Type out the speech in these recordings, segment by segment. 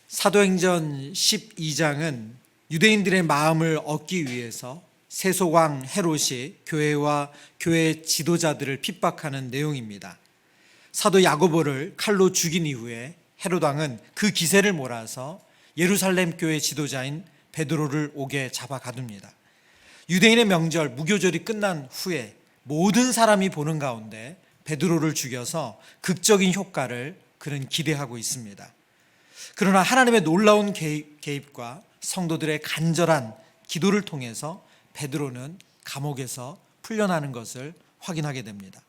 사도행전 12장은 유대인들의 마음을 얻기 위해서 세속왕 헤롯이 교회와 교회 지도자들을 핍박하는 내용입니다. 사도 야고보를 칼로 죽인 이후에 헤롯 왕은 그 기세를 몰아서 예루살렘 교회 지도자인 베드로를 옥에 잡아 가둡니다. 유대인의 명절 무교절이 끝난 후에 모든 사람이 보는 가운데 베드로를 죽여서 극적인 효과를 그는 기대하고 있습니다. 그러나 하나님의 놀라운 개입과 성도들의 간절한 기도를 통해서 베드로는 감옥에서 풀려나는 것을 확인하게 됩니다.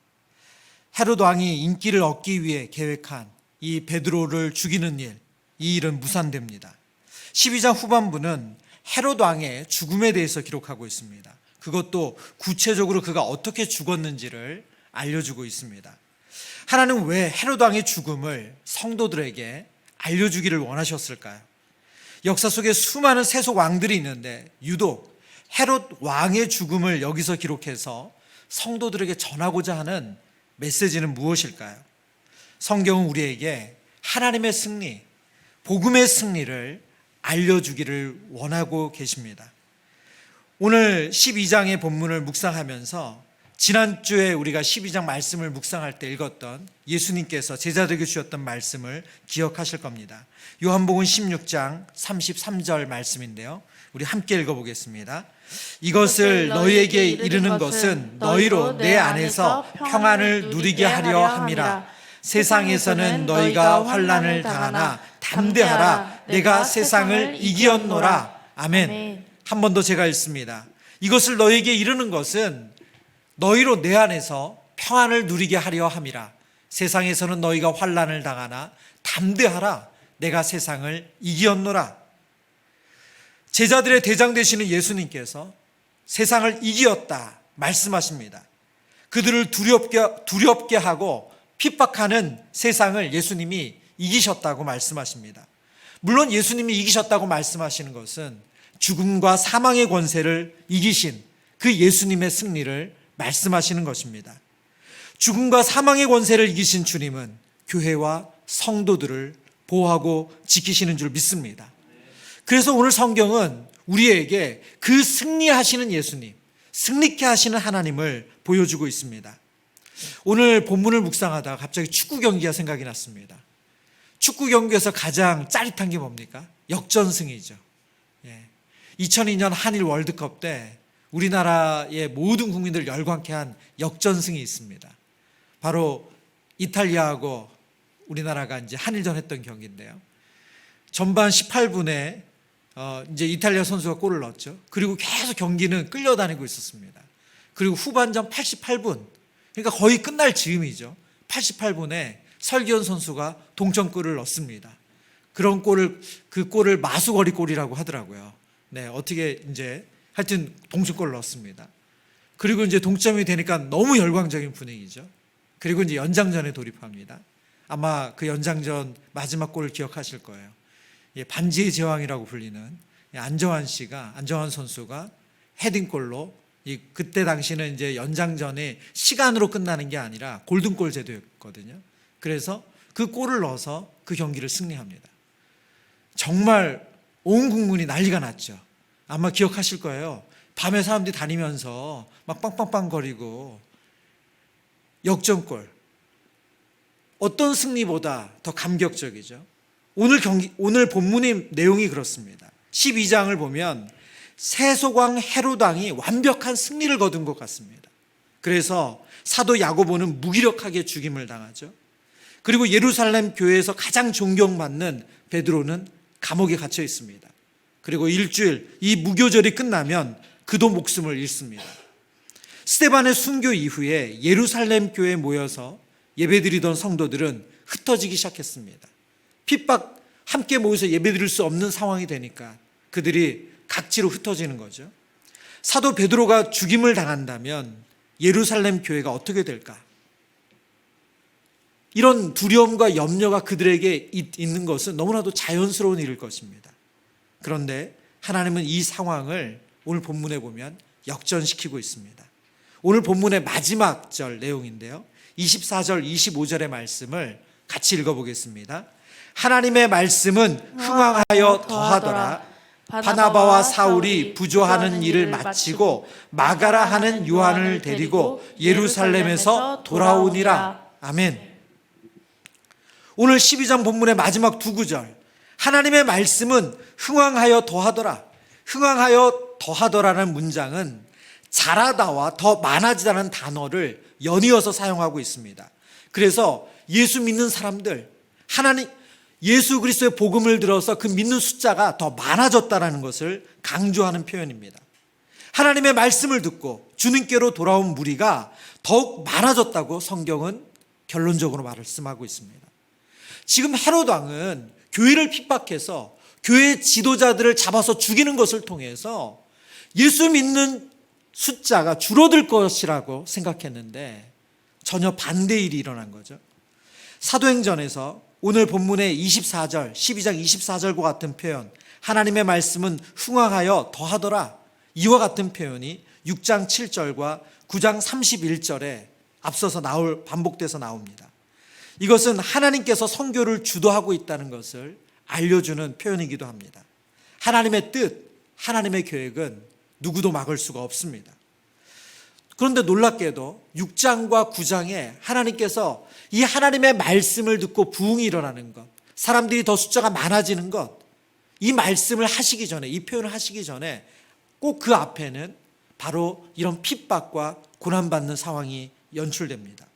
헤롯 왕이 인기를 얻기 위해 계획한 이 베드로를 죽이는 일, 이 일은 무산됩니다. 12장 후반부는 헤롯 왕의 죽음에 대해서 기록하고 있습니다. 그것도 구체적으로 그가 어떻게 죽었는지를 알려주고 있습니다. 하나님은 왜 헤롯 왕의 죽음을 성도들에게 알려주기를 원하셨을까요? 역사 속에 수많은 세속 왕들이 있는데 유독 헤롯 왕의 죽음을 여기서 기록해서 성도들에게 전하고자 하는 메시지는 무엇일까요? 성경은 우리에게 하나님의 승리, 복음의 승리를 알려주기를 원하고 계십니다. 오늘 12장의 본문을 묵상하면서 지난주에 우리가 12장 말씀을 묵상할 때 읽었던 예수님께서 제자들에게 주셨던 말씀을 기억하실 겁니다. 요한복음 16장 33절 말씀인데요, 우리 함께 읽어보겠습니다. 이것을 너희에게 이르는 것은 너희로 내 안에서 평안을 누리게 하려 함이라. 세상에서는 너희가 환난을 당하나 담대하라. 내가 세상을 이기었노라. 아멘. 한 번 더 제가 읽습니다. 이것을 너희에게 이르는 것은 너희로 내 안에서 평안을 누리게 하려 함이라. 세상에서는 너희가 환난을 당하나 담대하라. 내가 세상을 이기었노라. 제자들의 대장 되시는 예수님께서 세상을 이기었다 말씀하십니다. 그들을 두렵게 하고 핍박하는 세상을 예수님이 이기셨다고 말씀하십니다. 물론 예수님이 이기셨다고 말씀하시는 것은 죽음과 사망의 권세를 이기신 그 예수님의 승리를 말씀하시는 것입니다. 죽음과 사망의 권세를 이기신 주님은 교회와 성도들을 보호하고 지키시는 줄 믿습니다. 그래서 오늘 성경은 우리에게 그 승리하시는 예수님, 승리케 하시는 하나님을 보여주고 있습니다. 오늘 본문을 묵상하다가 갑자기 축구 경기가 생각이 났습니다. 축구 경기에서 가장 짜릿한 게 뭡니까? 역전승이죠. 2002년 한일 월드컵 때 우리나라의 모든 국민들을 열광케 한 역전승이 있습니다. 바로 이탈리아하고 우리나라가 이제 한일전 했던 경기인데요. 전반 18분에 이제 이탈리아 선수가 골을 넣었죠. 그리고 계속 경기는 끌려다니고 있었습니다. 그리고 후반전 88분, 그러니까 거의 끝날 즈음이죠. 88분에 설기현 선수가 동점골을 넣습니다. 그 골을 마수거리 골이라고 하더라고요. 어떻게 이제 하여튼 동점골을 넣었습니다. 그리고 이제 동점이 되니까 너무 열광적인 분위기죠. 그리고 이제 연장전에 돌입합니다. 아마 그 연장전 마지막 골을 기억하실 거예요. 반지의 제왕이라고 불리는 안정환 선수가 헤딩골로, 그때 당시는 이제 연장전이 시간으로 끝나는 게 아니라 골든골 제도였거든요. 그래서 그 골을 넣어서 그 경기를 승리합니다. 정말 온 국민이 난리가 났죠. 아마 기억하실 거예요. 밤에 사람들이 다니면서 막 빵빵빵 거리고. 역전골, 어떤 승리보다 더 감격적이죠. 오늘 본문의 내용이 그렇습니다. 12장을 보면 세속왕 헤롯 왕이 완벽한 승리를 거둔 것 같습니다. 그래서 사도 야고보는 무기력하게 죽임을 당하죠. 그리고 예루살렘 교회에서 가장 존경받는 베드로는 감옥에 갇혀 있습니다. 그리고 일주일, 이 무교절이 끝나면 그도 목숨을 잃습니다. 스데반의 순교 이후에 예루살렘 교회에 모여서 예배드리던 성도들은 흩어지기 시작했습니다. 함께 모여서 예배드릴 수 없는 상황이 되니까 그들이 각지로 흩어지는 거죠. 사도 베드로가 죽임을 당한다면 예루살렘 교회가 어떻게 될까? 이런 두려움과 염려가 그들에게 있는 것은 너무나도 자연스러운 일일 것입니다. 그런데 하나님은 이 상황을 오늘 본문에 보면 역전시키고 있습니다. 오늘 본문의 마지막 절 내용인데요, 24절 25절의 말씀을 같이 읽어보겠습니다. 하나님의 말씀은 흥왕하여 더하더라. 바나바와 사울이 부조하는 일을 마치고 마가라 하는 요한을 데리고 예루살렘에서 돌아오니라. 아멘. 오늘 12장 본문의 마지막 두 구절, 하나님의 말씀은 흥왕하여 더하더라. 흥왕하여 더하더라는 문장은 자라다와 더 많아지다는 단어를 연이어서 사용하고 있습니다. 그래서 예수 믿는 사람들, 예수 그리스도의 복음을 들어서 그 믿는 숫자가 더 많아졌다는 것을 강조하는 표현입니다. 하나님의 말씀을 듣고 주님께로 돌아온 무리가 더욱 많아졌다고 성경은 결론적으로 말씀하고 있습니다. 지금 헤롯 왕은 교회를 핍박해서 교회 지도자들을 잡아서 죽이는 것을 통해서 예수 믿는 숫자가 줄어들 것이라고 생각했는데 전혀 반대 일이 일어난 거죠. 사도행전에서 오늘 본문의 24절, 12장 24절과 같은 표현, 하나님의 말씀은 흥왕하여 더하더라, 이와 같은 표현이 6장 7절과 9장 31절에 앞서서 반복돼서 나옵니다. 이것은 하나님께서 선교를 주도하고 있다는 것을 알려주는 표현이기도 합니다. 하나님의 뜻, 하나님의 계획은 누구도 막을 수가 없습니다. 그런데 놀랍게도 6장과 9장에 하나님께서 이 하나님의 말씀을 듣고 부흥이 일어나는 것, 사람들이 더 숫자가 많아지는 것, 이 말씀을 하시기 전에, 이 표현을 하시기 전에 꼭 그 앞에는 바로 이런 핍박과 고난받는 상황이 연출됩니다.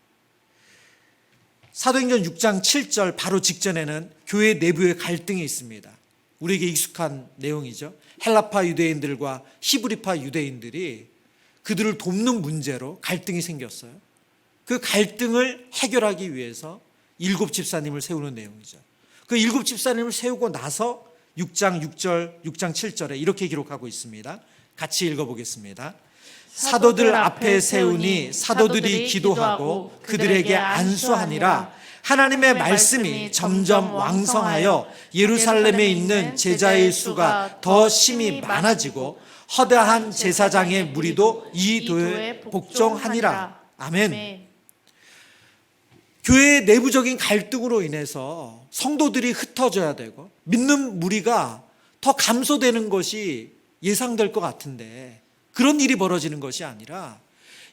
사도행전 6장 7절 바로 직전에는 교회 내부의 갈등이 있습니다. 우리에게 익숙한 내용이죠. 헬라파 유대인들과 히브리파 유대인들이 그들을 돕는 문제로 갈등이 생겼어요. 그 갈등을 해결하기 위해서 7 집사님을 세우는 내용이죠. 그 7 집사님을 세우고 나서 6장 6절, 6장 7절에 이렇게 기록하고 있습니다. 같이 읽어보겠습니다. 사도들 앞에 세우니 사도들이 기도하고 그들에게 안수하니라. 하나님의 말씀이 점점 왕성하여 예루살렘에 있는 제자의 수가 더 심히 많아지고 허다한 제사장의 무리도 이 도에 복종하니라. 아멘. 교회의 내부적인 갈등으로 인해서 성도들이 흩어져야 되고 믿는 무리가 더 감소되는 것이 예상될 것 같은데 그런 일이 벌어지는 것이 아니라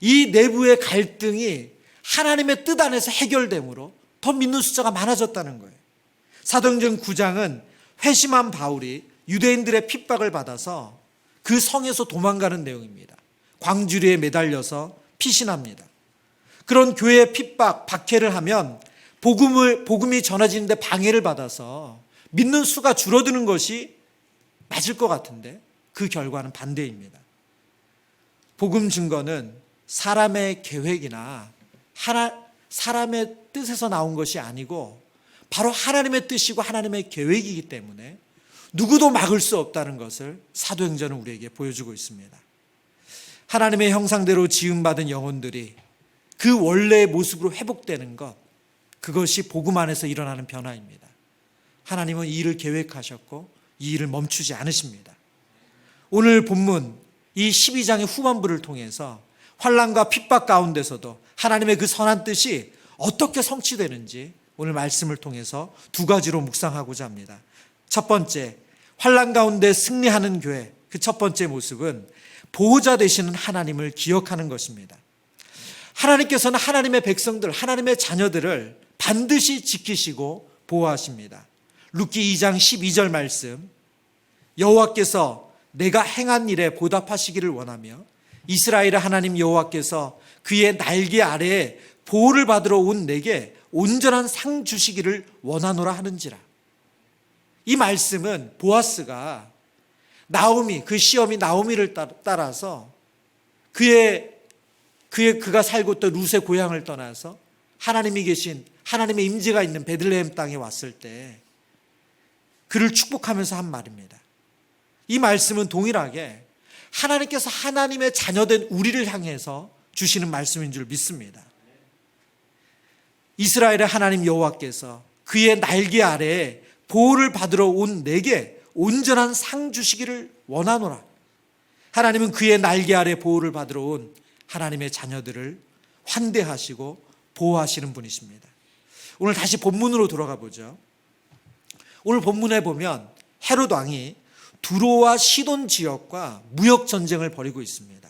이 내부의 갈등이 하나님의 뜻 안에서 해결됨으로 더 믿는 숫자가 많아졌다는 거예요. 사도행전 9장은 회심한 바울이 유대인들의 핍박을 받아서 그 성에서 도망가는 내용입니다. 광주리에 매달려서 피신합니다. 그런 교회의 핍박, 박해를 하면 복음이 전해지는데 방해를 받아서 믿는 수가 줄어드는 것이 맞을 것 같은데 그 결과는 반대입니다. 복음 증거는 사람의 계획이나 사람의 뜻에서 나온 것이 아니고 바로 하나님의 뜻이고 하나님의 계획이기 때문에 누구도 막을 수 없다는 것을 사도행전은 우리에게 보여주고 있습니다. 하나님의 형상대로 지음받은 영혼들이 그 원래의 모습으로 회복되는 것, 그것이 복음 안에서 일어나는 변화입니다. 하나님은 이 일을 계획하셨고 이 일을 멈추지 않으십니다. 오늘 본문 이 12장의 후반부를 통해서 환난과 핍박 가운데서도 하나님의 그 선한 뜻이 어떻게 성취되는지 오늘 말씀을 통해서 두 가지로 묵상하고자 합니다. 첫 번째, 환난 가운데 승리하는 교회, 그 첫 번째 모습은 보호자 되시는 하나님을 기억하는 것입니다. 하나님께서는 하나님의 백성들, 하나님의 자녀들을 반드시 지키시고 보호하십니다. 룻기 2장 12절 말씀, 여호와께서 내가 행한 일에 보답하시기를 원하며 이스라엘의 하나님 여호와께서 그의 날개 아래에 보호를 받으러 온 내게 온전한 상 주시기를 원하노라 하는지라. 이 말씀은 보아스가 그 시어미 나오미를 따라서 그가 살고 있던 룻의 고향을 떠나서 하나님이 계신 하나님의 임재가 있는 베들레헴 땅에 왔을 때 그를 축복하면서 한 말입니다. 이 말씀은 동일하게 하나님께서 하나님의 자녀된 우리를 향해서 주시는 말씀인 줄 믿습니다. 이스라엘의 하나님 여호와께서 그의 날개 아래에 보호를 받으러 온 내게 온전한 상 주시기를 원하노라. 하나님은 그의 날개 아래 보호를 받으러 온 하나님의 자녀들을 환대하시고 보호하시는 분이십니다. 오늘 다시 본문으로 돌아가 보죠. 오늘 본문에 보면 헤롯 왕이 두로와 시돈 지역과 무역 전쟁을 벌이고 있습니다.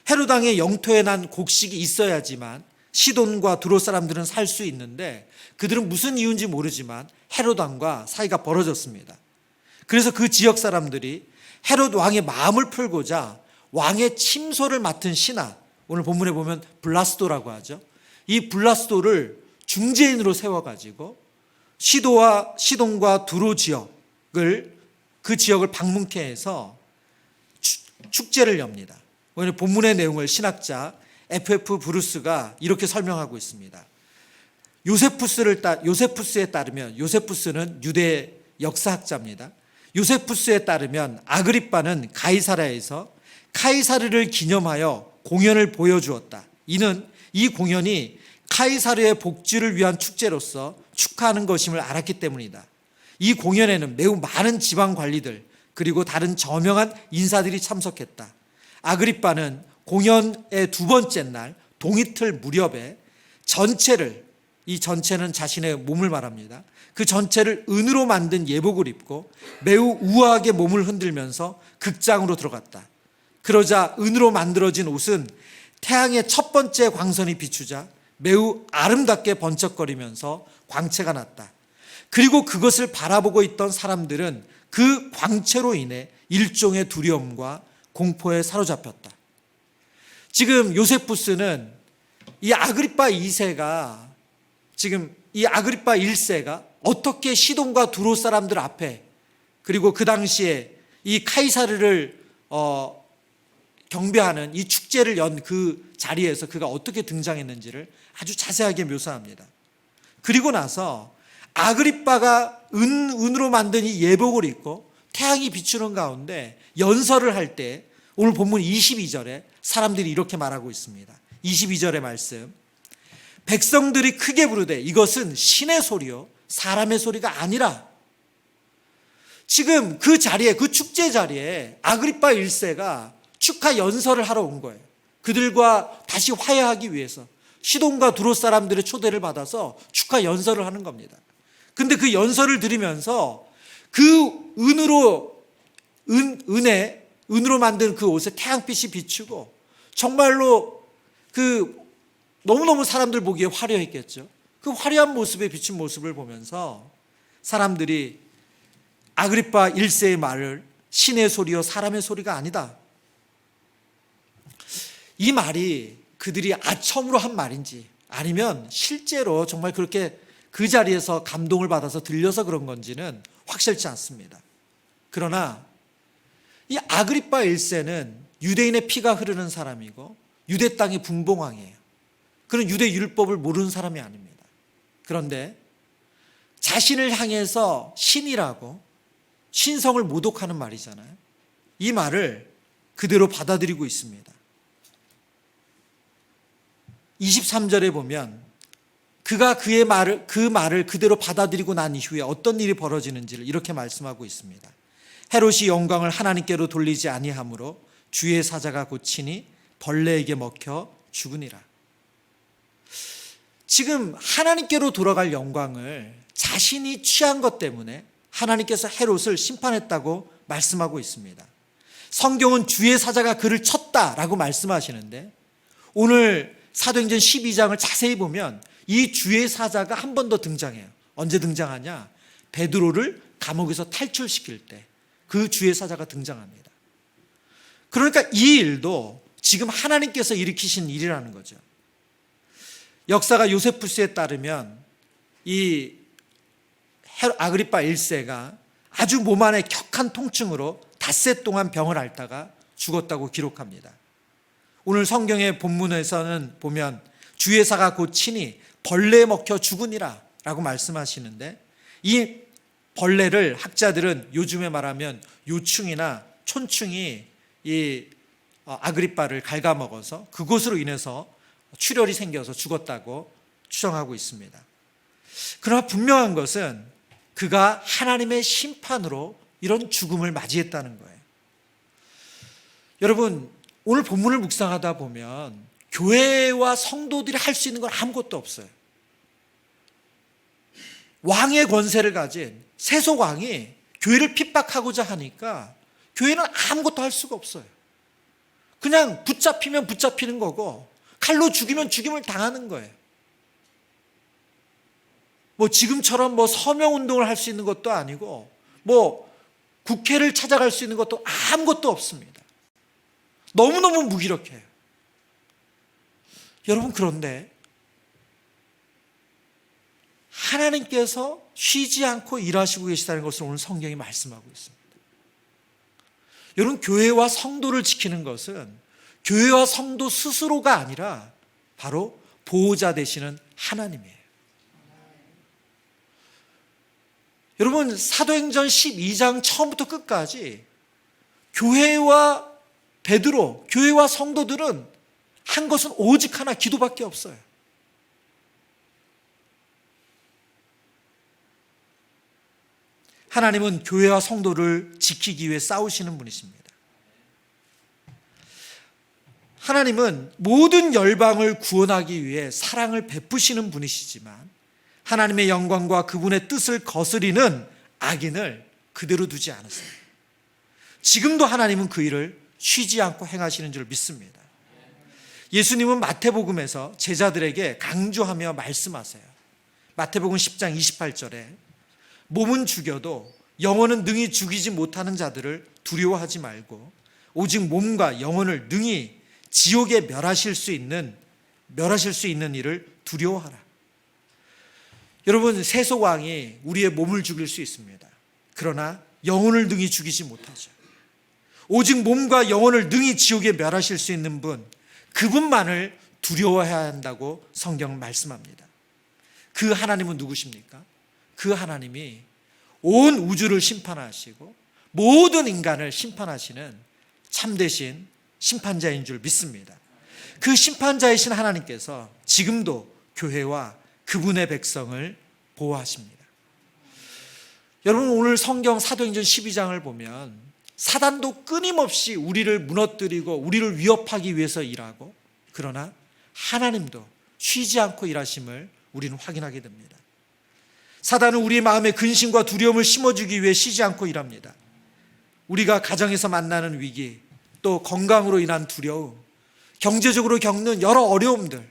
헤롯 왕의 영토에 난 곡식이 있어야지만 시돈과 두로 사람들은 살 수 있는데 그들은 무슨 이유인지 모르지만 헤롯 왕과 사이가 벌어졌습니다. 그래서 그 지역 사람들이 헤롯 왕의 마음을 풀고자 왕의 침소를 맡은 신하, 오늘 본문에 보면 블라스도라고 하죠. 이 블라스도를 중재인으로 세워가지고 시돈과 두로 지역을 그 지역을 방문케 해서 축제를 엽니다. 오늘 본문의 내용을 신학자 F.F. 브루스가 이렇게 설명하고 있습니다. 요세푸스에 따르면, 요세푸스는 유대 역사학자입니다. 요세푸스에 따르면 아그리빠는 가이사랴에서 카이사르를 기념하여 공연을 보여주었다. 이는 이 공연이 카이사르의 복지를 위한 축제로서 축하하는 것임을 알았기 때문이다. 이 공연에는 매우 많은 지방 관리들 그리고 다른 저명한 인사들이 참석했다. 아그리빠는 공연의 두 번째 날 동이틀 무렵에 이 전체는 자신의 몸을 말합니다. 그 전체를 은으로 만든 예복을 입고 매우 우아하게 몸을 흔들면서 극장으로 들어갔다. 그러자 은으로 만들어진 옷은 태양의 첫 번째 광선이 비추자 매우 아름답게 번쩍거리면서 광채가 났다. 그리고 그것을 바라보고 있던 사람들은 그 광채로 인해 일종의 두려움과 공포에 사로잡혔다. 지금 요세푸스는 이 아그리빠 2세가 어떻게 시돈과 두로 사람들 앞에, 그리고 그 당시에 이 카이사르를 경배하는 이 축제를 연 그 자리에서 그가 어떻게 등장했는지를 아주 자세하게 묘사합니다. 그리고 나서 아그리빠가 은으로 만든 이 예복을 입고 태양이 비추는 가운데 연설을 할 때 오늘 본문 22절에 사람들이 이렇게 말하고 있습니다. 22절의 말씀. 백성들이 크게 부르되 이것은 신의 소리요 사람의 소리가 아니라. 지금 그 자리에, 그 축제 자리에 아그리빠 1세가 축하 연설을 하러 온 거예요. 그들과 다시 화해하기 위해서 시돈과 두로 사람들의 초대를 받아서 축하 연설을 하는 겁니다. 근데 그 연설을 들으면서 그 은으로 만든 그 옷에 태양빛이 비추고 정말로 너무너무 사람들 보기에 화려했겠죠. 그 화려한 모습에 비춘 모습을 보면서 사람들이 아그리빠 1세의 말을 신의 소리요 사람의 소리가 아니다. 이 말이 그들이 아첨으로 한 말인지 아니면 실제로 정말 그렇게 그 자리에서 감동을 받아서 들려서 그런 건지는 확실치 않습니다. 그러나 이 아그리빠 1세는 유대인의 피가 흐르는 사람이고 유대 땅의 분봉왕이에요. 그는 유대 율법을 모르는 사람이 아닙니다. 그런데 자신을 향해서 신이라고 신성을 모독하는 말이잖아요. 이 말을 그대로 받아들이고 있습니다. 23절에 보면 그가 그 말을 그대로 받아들이고 난 이후에 어떤 일이 벌어지는지를 이렇게 말씀하고 있습니다. 헤롯이 영광을 하나님께로 돌리지 아니하므로 주의 사자가 고치니 벌레에게 먹혀 죽으니라. 지금 하나님께로 돌아갈 영광을 자신이 취한 것 때문에 하나님께서 헤롯을 심판했다고 말씀하고 있습니다. 성경은 주의 사자가 그를 쳤다라고 말씀하시는데 오늘 사도행전 12장을 자세히 보면 이 주의 사자가 한 번 더 등장해요. 언제 등장하냐? 베드로를 감옥에서 탈출시킬 때 그 주의 사자가 등장합니다. 그러니까 이 일도 지금 하나님께서 일으키신 일이라는 거죠. 역사가 요세푸스에 따르면 이 아그리빠 1세가 아주 몸 안에 격한 통증으로 닷새 동안 병을 앓다가 죽었다고 기록합니다. 오늘 성경의 본문에서는 보면 주의 사가 곧 치니 벌레에 먹혀 죽으니라 라고 말씀하시는데 이 벌레를 학자들은 요즘에 말하면 요충이나 촌충이 이 아그리빠를 갉아먹어서 그것으로 인해서 출혈이 생겨서 죽었다고 추정하고 있습니다. 그러나 분명한 것은 그가 하나님의 심판으로 이런 죽음을 맞이했다는 거예요. 여러분, 오늘 본문을 묵상하다 보면 교회와 성도들이 할 수 있는 건 아무것도 없어요. 왕의 권세를 가진 세속 왕이 교회를 핍박하고자 하니까 교회는 아무것도 할 수가 없어요. 그냥 붙잡히면 붙잡히는 거고 칼로 죽이면 죽임을 당하는 거예요. 뭐 지금처럼 뭐 서명 운동을 할 수 있는 것도 아니고 뭐 국회를 찾아갈 수 있는 것도 아무것도 없습니다. 너무너무 무기력해요. 여러분, 그런데 하나님께서 쉬지 않고 일하시고 계시다는 것을 오늘 성경이 말씀하고 있습니다. 여러분, 교회와 성도를 지키는 것은 교회와 성도 스스로가 아니라 바로 보호자 되시는 하나님이에요. 여러분, 사도행전 12장 처음부터 끝까지 교회와 베드로, 교회와 성도들은 한 것은 오직 하나, 기도밖에 없어요. 하나님은 교회와 성도를 지키기 위해 싸우시는 분이십니다. 하나님은 모든 열방을 구원하기 위해 사랑을 베푸시는 분이시지만 하나님의 영광과 그분의 뜻을 거스리는 악인을 그대로 두지 않으세요. 지금도 하나님은 그 일을 쉬지 않고 행하시는 줄 믿습니다. 예수님은 마태복음에서 제자들에게 강조하며 말씀하세요. 마태복음 10장 28절에 몸은 죽여도 영혼은 능히 죽이지 못하는 자들을 두려워하지 말고 오직 몸과 영혼을 능히 지옥에 멸하실 수 있는 일을 두려워하라. 여러분, 세속 왕이 우리의 몸을 죽일 수 있습니다. 그러나 영혼을 능히 죽이지 못하죠. 오직 몸과 영혼을 능히 지옥에 멸하실 수 있는 분, 그분만을 두려워해야 한다고 성경은 말씀합니다. 그 하나님은 누구십니까? 그 하나님이 온 우주를 심판하시고 모든 인간을 심판하시는 참되신 심판자인 줄 믿습니다. 그 심판자이신 하나님께서 지금도 교회와 그분의 백성을 보호하십니다. 여러분, 오늘 성경 사도행전 12장을 보면 사단도 끊임없이 우리를 무너뜨리고 우리를 위협하기 위해서 일하고, 그러나 하나님도 쉬지 않고 일하심을 우리는 확인하게 됩니다. 사단은 우리의 마음에 근심과 두려움을 심어주기 위해 쉬지 않고 일합니다. 우리가 가정에서 만나는 위기, 또 건강으로 인한 두려움, 경제적으로 겪는 여러 어려움들,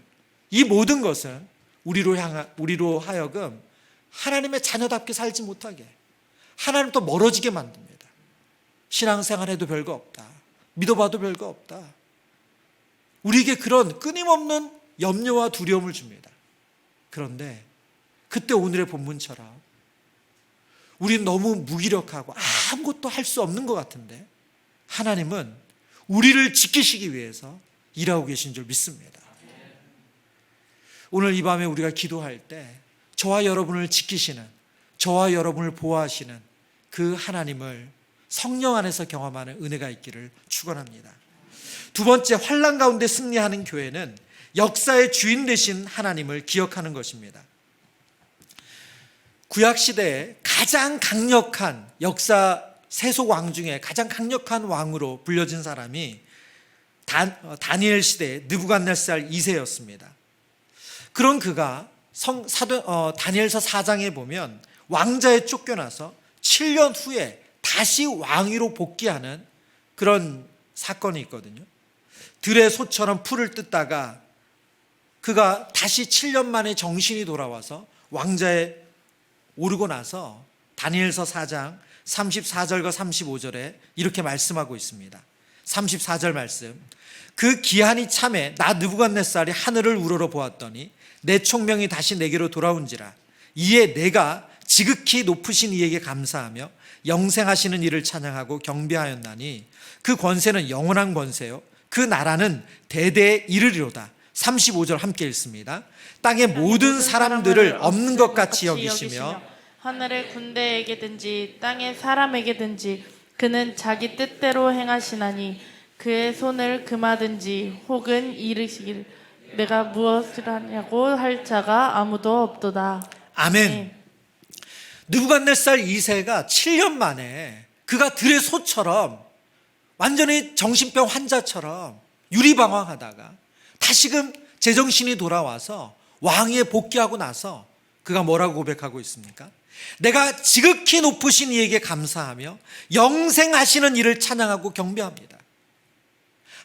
이 모든 것은 우리로 하여금 하나님의 자녀답게 살지 못하게, 하나님부터 멀어지게 만듭니다. 신앙생활해도 별거 없다, 믿어봐도 별거 없다, 우리에게 그런 끊임없는 염려와 두려움을 줍니다. 그런데 그때 오늘의 본문처럼 우리는 너무 무기력하고 아무것도 할 수 없는 것 같은데 하나님은 우리를 지키시기 위해서 일하고 계신 줄 믿습니다. 오늘 이 밤에 우리가 기도할 때 저와 여러분을 지키시는, 저와 여러분을 보호하시는 그 하나님을 성령 안에서 경험하는 은혜가 있기를 축원합니다. 두 번째, 환난 가운데 승리하는 교회는 역사의 주인 되신 하나님을 기억하는 것입니다. 구약시대에 가장 강력한 역사 세속 왕 중에 가장 강력한 왕으로 불려진 사람이 다니엘 시대의 느부갓네살 2세였습니다. 그런 그가 다니엘서 4장에 보면 왕자에 쫓겨나서 7년 후에 다시 왕위로 복귀하는 그런 사건이 있거든요. 들의 소처럼 풀을 뜯다가 그가 다시 7년 만에 정신이 돌아와서 왕자에 오르고 나서 다니엘서 4장 34절과 35절에 이렇게 말씀하고 있습니다. 34절 말씀. 그 기한이 참에 나 느부갓네살이 하늘을 우러러 보았더니 내 총명이 다시 내게로 돌아온지라. 이에 내가 지극히 높으신 이에게 감사하며 영생하시는 이를 찬양하고 경배하였나니 그 권세는 영원한 권세요 그 나라는 대대에 이르리로다. 35절 함께 읽습니다. 땅의 모든 사람들을 없는 것 같이 여기시며 하늘의 군대에게든지 땅의 사람에게든지 그는 자기 뜻대로 행하시나니 그의 손을 금하든지 혹은 이르시길 내가 무엇을 하냐고 할 자가 아무도 없도다. 아멘. 네. 느부갓네살 2세가 7년 만에 그가 들의 소처럼 완전히 정신병 환자처럼 유리방황하다가 다시금 제정신이 돌아와서 왕위에 복귀하고 나서 그가 뭐라고 고백하고 있습니까? 내가 지극히 높으신 이에게 감사하며 영생하시는 이를 찬양하고 경배합니다.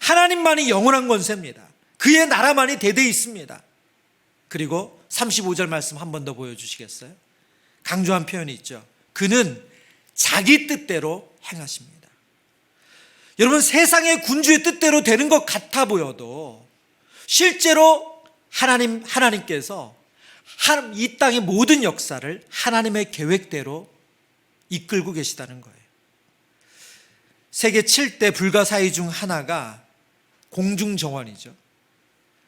하나님만이 영원한 권세입니다. 그의 나라만이 대대히 있습니다. 그리고 35절 말씀 한 번 더 보여주시겠어요? 강조한 표현이 있죠. 그는 자기 뜻대로 행하십니다. 여러분, 세상의 군주의 뜻대로 되는 것 같아 보여도 실제로 하나님께서 이 땅의 모든 역사를 하나님의 계획대로 이끌고 계시다는 거예요. 세계 7대 불가사의 중 하나가 공중정원이죠.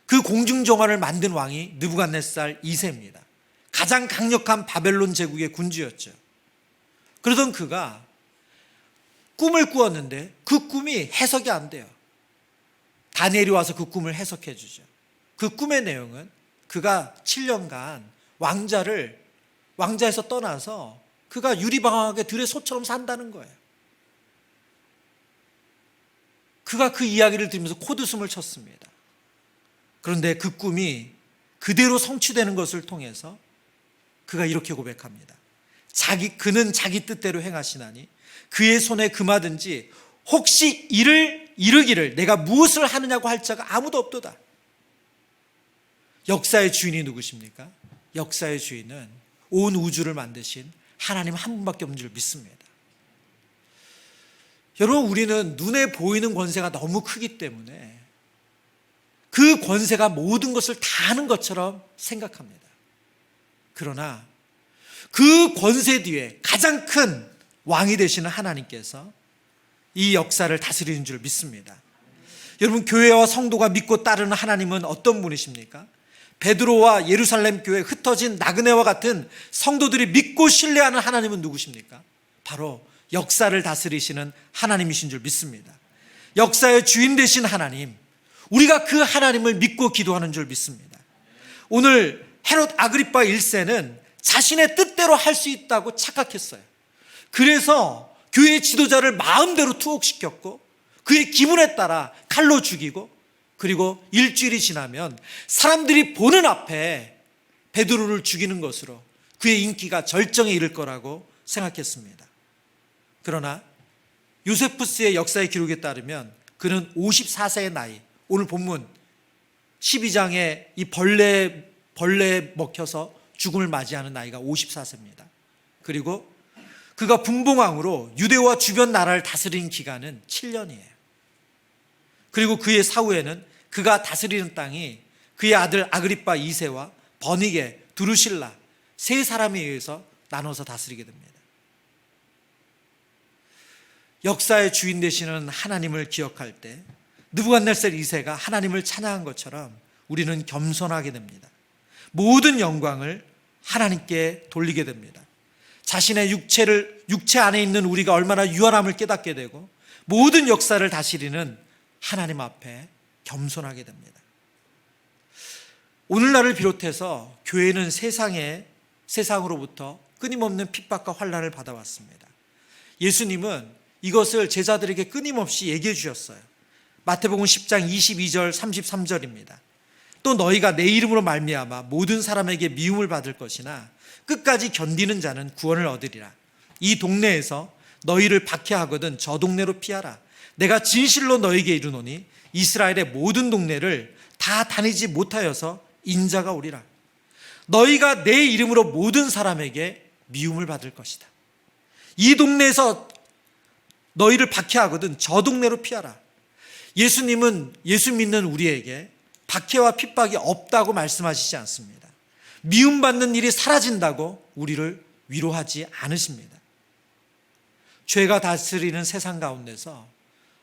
그 공중정원을 만든 왕이 느부갓네살 2세입니다. 가장 강력한 바벨론 제국의 군주였죠. 그러던 그가 꿈을 꾸었는데 그 꿈이 해석이 안 돼요. 다니엘이 와서 그 꿈을 해석해 주죠. 그 꿈의 내용은 그가 7년간 왕자에서 떠나서 그가 유리방학에 들의 소처럼 산다는 거예요. 그가 그 이야기를 들으면서 코드숨을 쳤습니다. 그런데 그 꿈이 그대로 성취되는 것을 통해서 그가 이렇게 고백합니다. 그는 자기 뜻대로 행하시나니 그의 손에 금하든지 혹시 이르기를 내가 무엇을 하느냐고 할 자가 아무도 없도다. 역사의 주인이 누구십니까? 역사의 주인은 온 우주를 만드신 하나님 한 분밖에 없는 줄 믿습니다. 여러분, 우리는 눈에 보이는 권세가 너무 크기 때문에 그 권세가 모든 것을 다 하는 것처럼 생각합니다. 그러나 그 권세 뒤에 가장 큰 왕이 되시는 하나님께서 이 역사를 다스리는 줄 믿습니다. 여러분, 교회와 성도가 믿고 따르는 하나님은 어떤 분이십니까? 베드로와 예루살렘 교회 흩어진 나그네와 같은 성도들이 믿고 신뢰하는 하나님은 누구십니까? 바로 역사를 다스리시는 하나님이신 줄 믿습니다. 역사의 주인 되신 하나님, 우리가 그 하나님을 믿고 기도하는 줄 믿습니다. 오늘 헤롯 아그리파 1세는 자신의 뜻대로 할 수 있다고 착각했어요. 그래서 교회 지도자를 마음대로 투옥시켰고 그의 기분에 따라 칼로 죽이고, 그리고 일주일이 지나면 사람들이 보는 앞에 베드로를 죽이는 것으로 그의 인기가 절정에 이를 거라고 생각했습니다. 그러나 요세푸스의 역사의 기록에 따르면 그는 54세의 나이, 오늘 본문 12장에 이 벌레에 먹혀서 죽음을 맞이하는 나이가 54세입니다. 그리고 그가 분봉왕으로 유대와 주변 나라를 다스린 기간은 7년이에요. 그리고 그의 사후에는 그가 다스리는 땅이 그의 아들 아그리파 2세와 버니게, 두루실라 세 사람에 의해서 나눠서 다스리게 됩니다. 역사의 주인 되시는 하나님을 기억할 때 느부갓네살 2세가 하나님을 찬양한 것처럼 우리는 겸손하게 됩니다. 모든 영광을 하나님께 돌리게 됩니다. 자신의 육체 안에 있는 우리가 얼마나 유한함을 깨닫게 되고 모든 역사를 다스리는 하나님 앞에 겸손하게 됩니다. 오늘날을 비롯해서 교회는 세상으로부터 끊임없는 핍박과 환난을 받아왔습니다. 예수님은 이것을 제자들에게 끊임없이 얘기해 주셨어요. 마태복음 10장 22절 33절입니다. 또 너희가 내 이름으로 말미암아 모든 사람에게 미움을 받을 것이나 끝까지 견디는 자는 구원을 얻으리라. 이 동네에서 너희를 박해하거든 저 동네로 피하라. 내가 진실로 너희에게 이르노니 이스라엘의 모든 동네를 다 다니지 못하여서 인자가 오리라. 너희가 내 이름으로 모든 사람에게 미움을 받을 것이다. 이 동네에서 너희를 박해하거든 저 동네로 피하라. 예수님은 예수 믿는 우리에게 박해와 핍박이 없다고 말씀하시지 않습니다. 미움받는 일이 사라진다고 우리를 위로하지 않으십니다. 죄가 다스리는 세상 가운데서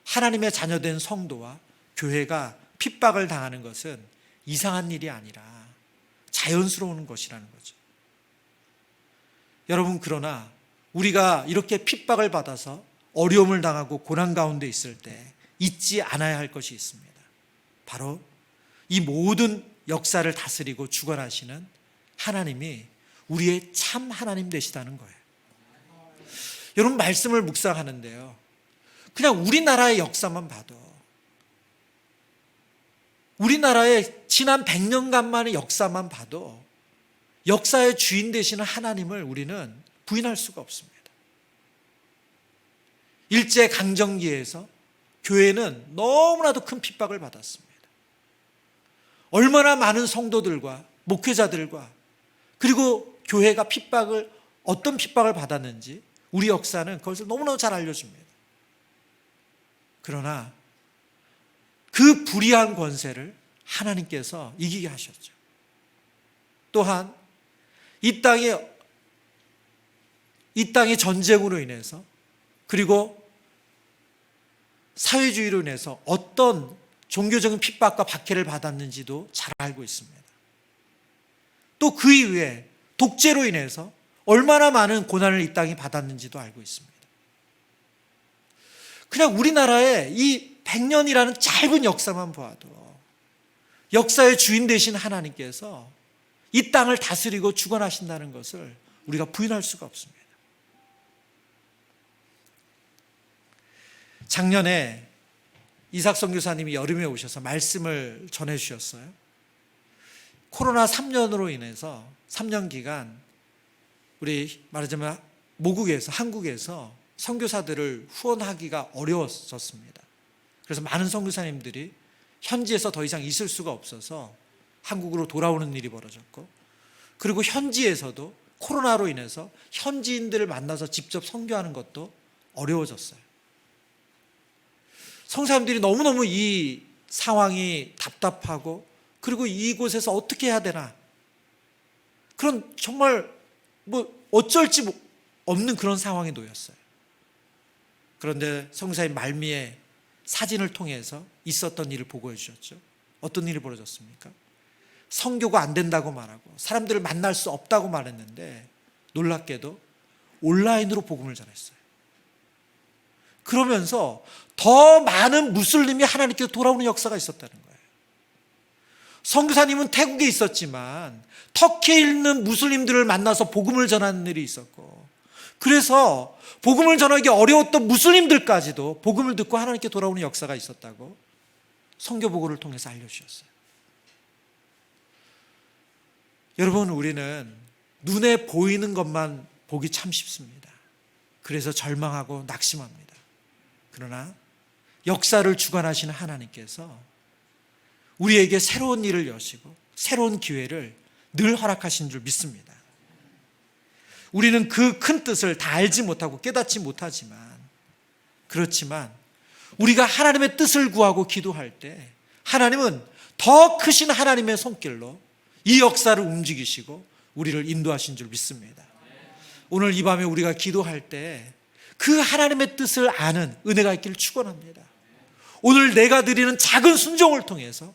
하나님의 자녀된 성도와 교회가 핍박을 당하는 것은 이상한 일이 아니라 자연스러운 것이라는 거죠. 여러분, 그러나 우리가 이렇게 핍박을 받아서 어려움을 당하고 고난 가운데 있을 때 잊지 않아야 할 것이 있습니다. 바로 이 모든 역사를 다스리고 주관하시는 하나님이 우리의 참 하나님 되시다는 거예요. 여러분, 말씀을 묵상하는데요, 그냥 우리나라의 역사만 봐도, 우리나라의 지난 100년간만의 역사만 봐도 역사의 주인 되시는 하나님을 우리는 부인할 수가 없습니다. 일제 강점기에서 교회는 너무나도 큰 핍박을 받았습니다. 얼마나 많은 성도들과 목회자들과 그리고 교회가 어떤 핍박을 받았는지 우리 역사는 그것을 너무너무 잘 알려줍니다. 그러나 그 불의한 권세를 하나님께서 이기게 하셨죠. 또한 이 땅의 전쟁으로 인해서 그리고 사회주의로 인해서 어떤 종교적인 핍박과 박해를 받았는지도 잘 알고 있습니다. 또 그 이후에 독재로 인해서 얼마나 많은 고난을 이 땅이 받았는지도 알고 있습니다. 그냥 우리나라의 이 100년이라는 짧은 역사만 보아도 역사의 주인 되신 하나님께서 이 땅을 다스리고 주관하신다는 것을 우리가 부인할 수가 없습니다. 작년에 이삭 선교사님이 여름에 오셔서 말씀을 전해주셨어요. 코로나 3년으로 인해서 3년 기간 우리 말하자면 한국에서 선교사들을 후원하기가 어려웠었습니다. 그래서 많은 선교사님들이 현지에서 더 이상 있을 수가 없어서 한국으로 돌아오는 일이 벌어졌고, 그리고 현지에서도 코로나로 인해서 현지인들을 만나서 직접 선교하는 것도 어려워졌어요. 선교사님들이 너무너무 이 상황이 답답하고, 그리고 이곳에서 어떻게 해야 되나, 그런 정말 어쩔지 없는 그런 상황에 놓였어요. 그런데 선교사님 말미에 사진을 통해서 있었던 일을 보고해 주셨죠. 어떤 일이 벌어졌습니까? 선교가 안 된다고 말하고 사람들을 만날 수 없다고 말했는데 놀랍게도 온라인으로 복음을 전했어요. 그러면서 더 많은 무슬림이 하나님께로 돌아오는 역사가 있었다는 거예요. 선교사님은 태국에 있었지만 터키에 있는 무슬림들을 만나서 복음을 전하는 일이 있었고, 그래서 복음을 전하기 어려웠던 무슬림들까지도 복음을 듣고 하나님께 돌아오는 역사가 있었다고 선교보고를 통해서 알려주셨어요. 여러분, 우리는 눈에 보이는 것만 보기 참 쉽습니다. 그래서 절망하고 낙심합니다. 그러나 역사를 주관하시는 하나님께서 우리에게 새로운 일을 여시고 새로운 기회를 늘 허락하신 줄 믿습니다. 우리는 그 큰 뜻을 다 알지 못하고 깨닫지 못하지만, 그렇지만 우리가 하나님의 뜻을 구하고 기도할 때 하나님은 더 크신 하나님의 손길로 이 역사를 움직이시고 우리를 인도하신 줄 믿습니다. 오늘 이 밤에 우리가 기도할 때 그 하나님의 뜻을 아는 은혜가 있기를 축원합니다. 오늘 내가 드리는 작은 순종을 통해서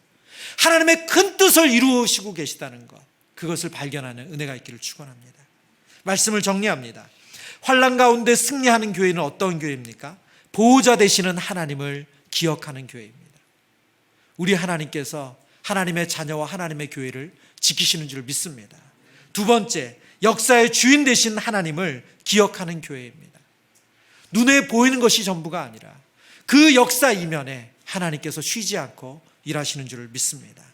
하나님의 큰 뜻을 이루시고 계시다는 것, 그것을 발견하는 은혜가 있기를 축원합니다. 말씀을 정리합니다. 환난 가운데 승리하는 교회는 어떤 교회입니까? 보호자 되시는 하나님을 기억하는 교회입니다. 우리 하나님께서 하나님의 자녀와 하나님의 교회를 지키시는 줄 믿습니다. 두 번째, 역사의 주인 되신 하나님을 기억하는 교회입니다. 눈에 보이는 것이 전부가 아니라 그 역사 이면에 하나님께서 쉬지 않고 일하시는 줄 믿습니다.